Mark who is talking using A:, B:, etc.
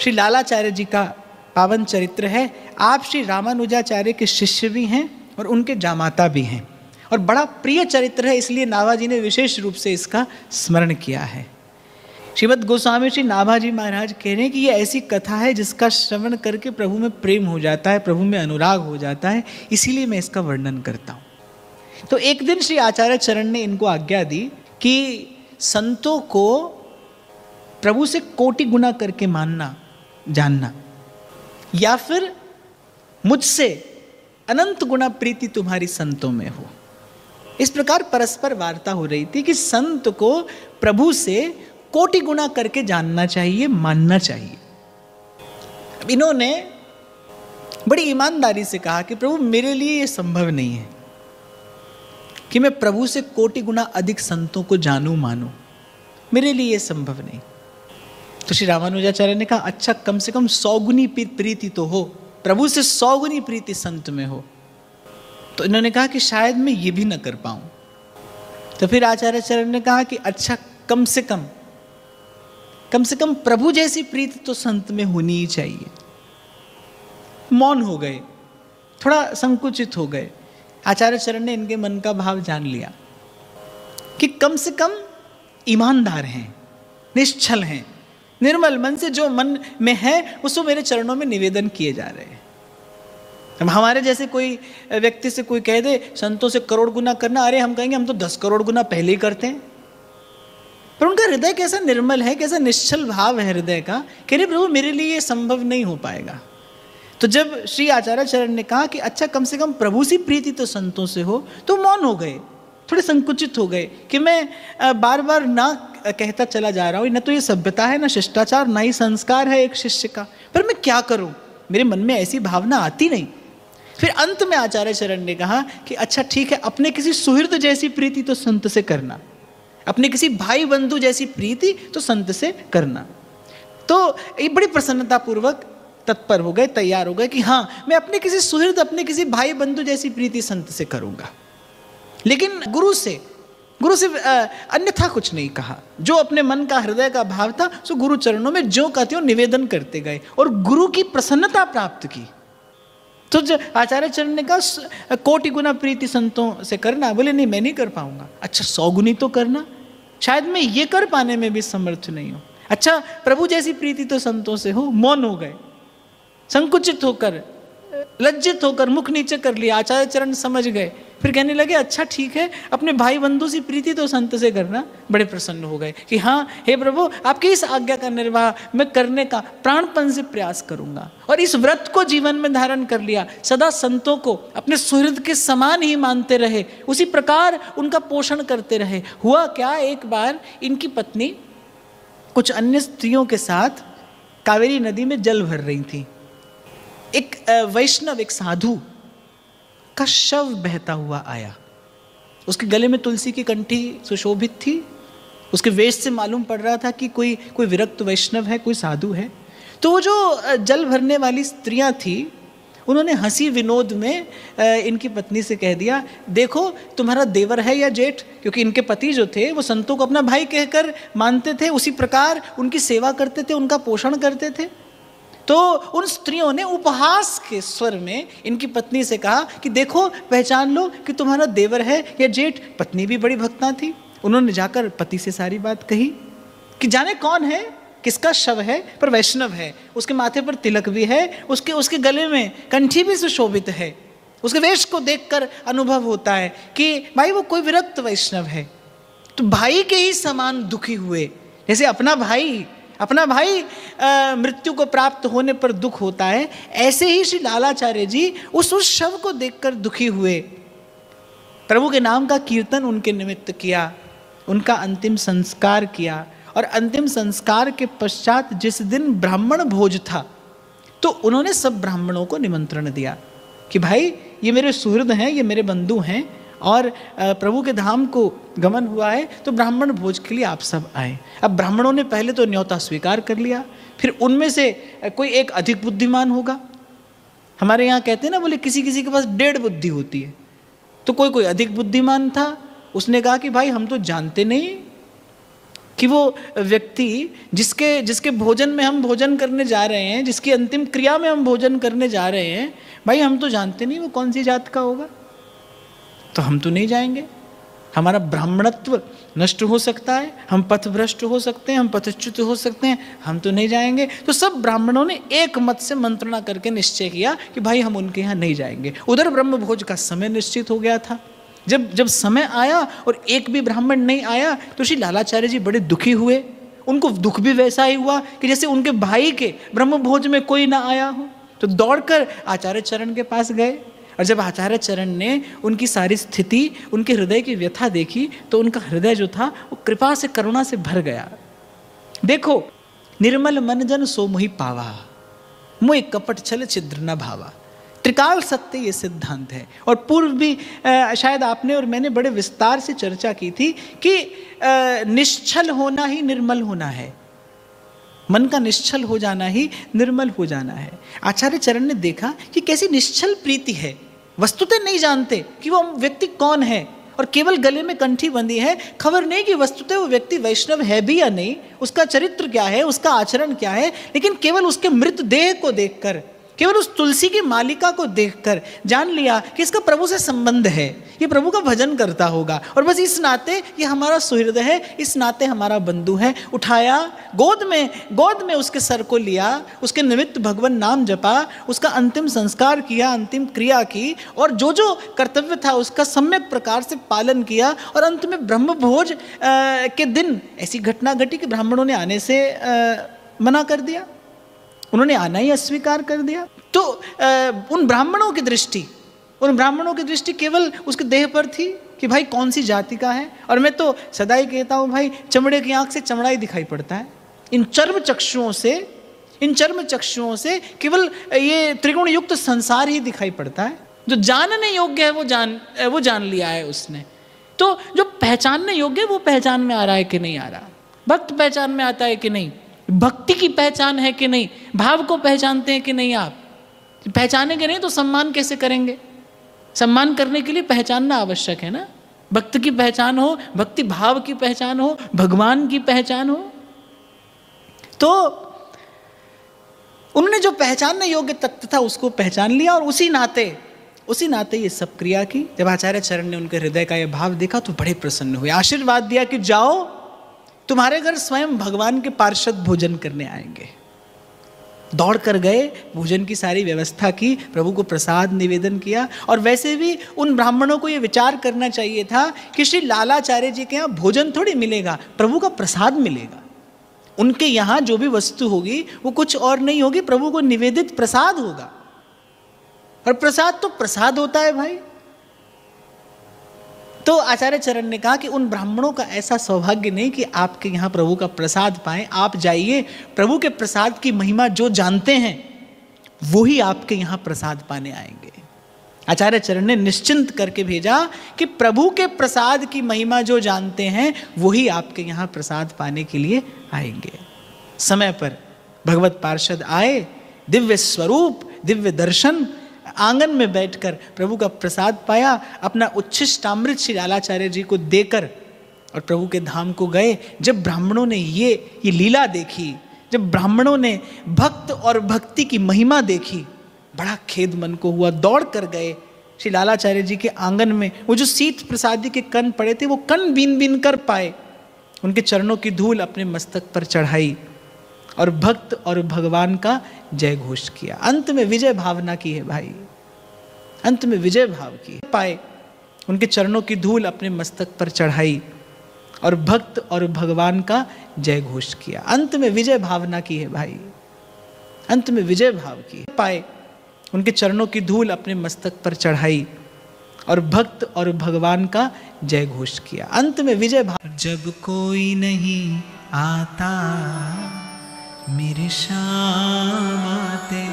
A: श्री लालाचार्य जी का पावन चरित्र है। आप श्री रामानुजाचार्य के शिष्य भी हैं और उनके जामाता भी हैं, और बड़ा प्रिय चरित्र है, इसलिए नाभाजी ने विशेष रूप से इसका स्मरण किया है। श्रीमद् गोस्वामी श्री नाभाजी महाराज कह रहे हैं कि ये ऐसी कथा है जिसका श्रवण करके प्रभु में प्रेम हो जाता है, प्रभु में अनुराग हो जाता है, इसीलिए मैं इसका वर्णन करता हूँ। तो एक दिन श्री आचार्य चरण ने इनको आज्ञा दी कि संतों को प्रभु से कोटि गुना करके मानना, जानना, या फिर मुझसे अनंत गुना प्रीति तुम्हारी संतों में हो। इस प्रकार परस्पर वार्ता हो रही थी कि संत को प्रभु से कोटि गुना करके जानना चाहिए, मानना चाहिए। अब इन्होंने बड़ी ईमानदारी से कहा कि प्रभु मेरे लिए ये संभव नहीं है कि मैं प्रभु से कोटि गुना अधिक संतों को जानूं, मानूं, मेरे लिए ये संभव नहीं। तो श्री रामानुजाचार्य ने कहा अच्छा कम से कम 100 गुनी प्रीति तो हो, प्रभु से 100 गुनी प्रीति संत में हो। तो इन्होंने कहा कि शायद मैं ये भी न कर पाऊं। तो फिर आचार्य चरण ने कहा कि अच्छा कम से कम प्रभु जैसी प्रीति तो संत में होनी ही चाहिए। मौन हो गए, थोड़ा संकुचित हो गए। आचार्य चरण ने इनके मन का भाव जान लिया कि कम से कम ईमानदार हैं, निश्चल हैं, निर्मल मन से जो मन में है उसको मेरे चरणों में निवेदन किए जा रहे हैं। अब हमारे जैसे कोई व्यक्ति से कोई कह दे संतों से करोड़ गुना करना, अरे हम कहेंगे हम तो 10 करोड़ गुना पहले ही करते हैं। पर उनका हृदय कैसा निर्मल है, कैसा निश्चल भाव है हृदय का, कह रहे प्रभु मेरे लिए ये संभव नहीं हो पाएगा। तो जब श्री आचार्य चरण ने कहा कि अच्छा कम से कम प्रभु सी प्रीति तो संतों से हो, तो मौन हो गए, थोड़े संकुचित हो गए कि मैं बार बार ना कहता चला जा रहा हूँ, न तो ये सभ्यता है, न शिष्टाचार, ना ही संस्कार है एक शिष्य का, पर मैं क्या करूँ, मेरे मन में ऐसी भावना आती नहीं। फिर अंत में आचार्य चरण ने कहा कि अच्छा ठीक है, अपने किसी सुहृद जैसी प्रीति तो संत से करना, अपने किसी भाई बंधु जैसी प्रीति तो संत से करना। तो ये बड़ी प्रसन्नता पूर्वक तत्पर हो गए, तैयार हो गए कि हाँ मैं अपने किसी सुहृद, अपने किसी भाई बंधु जैसी प्रीति संत से करूँगा। लेकिन गुरु से अन्यथा कुछ नहीं कहा। जो अपने मन का हृदय का भाव था सो गुरु चरणों में ज्यों का त्यों निवेदन करते गए और गुरु की प्रसन्नता प्राप्त की। तो आचार्य चरण ने कहा कोटि गुना प्रीति संतों से करना, बोले नहीं मैं नहीं कर पाऊंगा। अच्छा 100 गुनी तो करना, शायद मैं ये कर पाने में भी समर्थ नहीं हूं। अच्छा प्रभु जैसी प्रीति तो संतों से हो। मौन हो गए, संकुचित होकर, लज्जित होकर मुख नीचे कर लिया। आचार्य चरण समझ गए, फिर कहने लगे अच्छा ठीक है, अपने भाई बंधु से प्रीति तो संत से करना। बड़े प्रसन्न हो गए कि हाँ हे प्रभु आपकी इस आज्ञा का निर्वाह मैं करने का प्राणपण से प्रयास करूंगा। और इस व्रत को जीवन में धारण कर लिया, सदा संतों को अपने सुहृद के समान ही मानते रहे, उसी प्रकार उनका पोषण करते रहे। हुआ क्या, एक बार इनकी पत्नी कुछ अन्य स्त्रियों के साथ कावेरी नदी में जल भर रही थी। एक वैष्णव, एक साधु का शव बहता हुआ आया। उसके गले में तुलसी की कंठी सुशोभित थी। उसके वेश से मालूम पड़ रहा था कि कोई विरक्त वैष्णव है, कोई साधु है। तो वो जो जल भरने वाली स्त्रियां थी उन्होंने हंसी विनोद में इनकी पत्नी से कह दिया देखो तुम्हारा देवर है या जेठ, क्योंकि इनके पति जो थे वो संतों को अपना भाई कहकर मानते थे, उसी प्रकार उनकी सेवा करते थे, उनका पोषण करते थे। तो उन स्त्रियों ने उपहास के स्वर में इनकी पत्नी से कहा कि देखो पहचान लो कि तुम्हारा देवर है या जेठ। पत्नी भी बड़ी भक्ता थी, उन्होंने जाकर पति से सारी बात कही कि जाने कौन है, किसका शव है, पर वैष्णव है, उसके माथे पर तिलक भी है, उसके गले में कंठी भी सुशोभित है, उसके वेश को देखकर अनुभव होता है कि भाई वो कोई विरक्त वैष्णव है। तो भाई के ही समान दुखी हुए, जैसे अपना भाई मृत्यु को प्राप्त होने पर दुख होता है, ऐसे ही श्री लालाचार्य जी उस शव को देखकर दुखी हुए। प्रभु के नाम का कीर्तन उनके निमित्त किया, उनका अंतिम संस्कार किया, और अंतिम संस्कार के पश्चात जिस दिन ब्राह्मण भोज था तो उन्होंने सब ब्राह्मणों को निमंत्रण दिया कि भाई ये मेरे सुहृद हैं, ये मेरे बंधु हैं और प्रभु के धाम को गमन हुआ है, तो ब्राह्मण भोज के लिए आप सब आए। अब ब्राह्मणों ने पहले तो न्योता स्वीकार कर लिया, फिर उनमें से कोई एक अधिक बुद्धिमान होगा। हमारे यहाँ कहते हैं ना, बोले किसी किसी के पास 1.5 बुद्धि होती है, तो कोई अधिक बुद्धिमान था। उसने कहा कि भाई हम तो जानते नहीं कि वो व्यक्ति जिसके भोजन में हम भोजन करने जा रहे हैं, जिसकी अंतिम क्रिया में हम भोजन करने जा रहे हैं, भाई हम तो जानते नहीं वो कौन सी जात का होगा, तो हम तो नहीं जाएंगे। हमारा ब्राह्मणत्व नष्ट हो सकता है, हम पथभ्रष्ट हो सकते हैं, हम पथच्युत हो सकते हैं, हम तो नहीं जाएंगे। तो सब ब्राह्मणों ने एक मत से मंत्रणा करके निश्चय किया कि भाई हम उनके यहाँ नहीं जाएंगे। उधर ब्रह्मभोज का समय निश्चित हो गया था। जब समय आया और एक भी ब्राह्मण नहीं आया तो श्री लालाचार्य जी बड़े दुखी हुए। उनको दुख भी वैसा ही हुआ कि जैसे उनके भाई के ब्रह्मभोज में कोई ना आया हो। तो दौड़कर आचार्य चरण के पास गए, और जब आचार्य चरण ने उनकी सारी स्थिति, उनके हृदय की व्यथा देखी तो उनका हृदय जो था वो कृपा से, करुणा से भर गया। देखो, निर्मल मन जन सो मोहि पावा, मोहि कपट छल छिद्र न भावा। त्रिकाल सत्य ये सिद्धांत है। और पूर्व भी शायद आपने और मैंने बड़े विस्तार से चर्चा की थी कि निश्चल होना ही निर्मल होना है, मन का निश्चल हो जाना ही निर्मल हो जाना है। आचार्य चरण ने देखा कि कैसी निश्चल प्रीति है, वस्तुतः नहीं जानते कि वो व्यक्ति कौन है, और केवल गले में कंठी बंधी है, खबर नहीं कि वस्तुतः वो व्यक्ति वैष्णव है भी या नहीं, उसका चरित्र क्या है, उसका आचरण क्या है। लेकिन केवल उसके मृत देह को देखकर, केवल उस तुलसी की मालिका को देखकर जान लिया कि इसका प्रभु से संबंध है, ये प्रभु का भजन करता होगा, और बस इस नाते ये हमारा सुहृद है, इस नाते हमारा बंधु है। उठाया, गोद में उसके सर को लिया, उसके निमित्त भगवान नाम जपा, उसका अंतिम संस्कार किया, अंतिम क्रिया की, और जो कर्तव्य था उसका सम्यक प्रकार से पालन किया। और अंत में ब्रह्मभोज के दिन ऐसी घटना घटी कि ब्राह्मणों ने आने से मना कर दिया, उन्होंने आना ही अस्वीकार कर दिया। तो उन ब्राह्मणों की दृष्टि केवल उसके देह पर थी कि भाई कौन सी जाति का है। और मैं तो सदा ही कहता हूँ भाई, चमड़े की आंख से चमड़ा ही दिखाई पड़ता है। इन चर्म चक्षुओं से केवल ये त्रिगुण युक्त संसार ही दिखाई पड़ता है। जो जानने योग्य है वो जान लिया है उसने। तो जो पहचानने योग्य है वो पहचान में आ रहा है कि नहीं आ रहा, भक्त पहचान में आता है कि नहीं, भक्ति की पहचान है कि नहीं, भाव को पहचानते हैं कि नहीं। आप पहचानेंगे नहीं तो सम्मान कैसे करेंगे? सम्मान करने के लिए पहचानना आवश्यक है ना। भक्त की पहचान हो, भक्ति भाव की पहचान हो, भगवान की पहचान हो। तो उन्होंने जो पहचानने योग्य तत्व था उसको पहचान लिया, और उसी नाते ये सब क्रिया की। जब आचार्य चरण ने उनके हृदय का यह भाव देखा तो बड़े प्रसन्न हुए, आशीर्वाद दिया कि जाओ, तुम्हारे घर स्वयं भगवान के पार्षद भोजन करने आएंगे। दौड़ कर गए, भोजन की सारी व्यवस्था की, प्रभु को प्रसाद निवेदन किया। और वैसे भी उन ब्राह्मणों को ये विचार करना चाहिए था कि श्री लालाचार्य जी के यहाँ भोजन थोड़ी मिलेगा, प्रभु का प्रसाद मिलेगा। उनके यहाँ जो भी वस्तु होगी वो कुछ और नहीं होगी, प्रभु को निवेदित प्रसाद होगा। और प्रसाद तो प्रसाद होता है भाई। तो आचार्य चरण ने कहा कि उन ब्राह्मणों का ऐसा सौभाग्य नहीं कि आपके यहाँ प्रभु का प्रसाद पाएं। आप जाइए, प्रभु के प्रसाद की महिमा जो जानते हैं वो ही आपके यहाँ प्रसाद पाने आएंगे। आचार्य चरण ने निश्चिंत करके भेजा कि प्रभु के प्रसाद की महिमा जो जानते हैं वही आपके यहाँ प्रसाद पाने के लिए आएंगे। समय पर भगवत पार्षद आए, दिव्य स्वरूप, दिव्य दर्शन, आंगन में बैठकर प्रभु का प्रसाद पाया, अपना उच्छिष्टामृत श्री लालाचार्य जी को देकर और प्रभु के धाम को गए। जब ब्राह्मणों ने ये लीला देखी, जब ब्राह्मणों ने भक्त और भक्ति की महिमा देखी, बड़ा खेद मन को हुआ। दौड़ कर गए श्री लालाचार्य जी के आंगन में। वो जो शीत प्रसादी के कण पड़े थे वो कण बीन बीन कर पाए, उनके चरणों की धूल अपने मस्तक पर चढ़ाई और भक्त और भगवान का जय घोष किया। अंत में विजय भावना की है भाई, अंत में विजय भाव की पाए, उनके चरणों की धूल अपने मस्तक पर चढ़ाई और भक्त और भगवान का जय घोष किया। अंत में विजय भावना की है भाई, अंत में विजय भाव की पाए, उनके चरणों की धूल अपने मस्तक पर चढ़ाई और भक्त और भगवान का जय घोष किया। अंत में विजय भाव। जब कोई नहीं आता मेरे श्याम आते,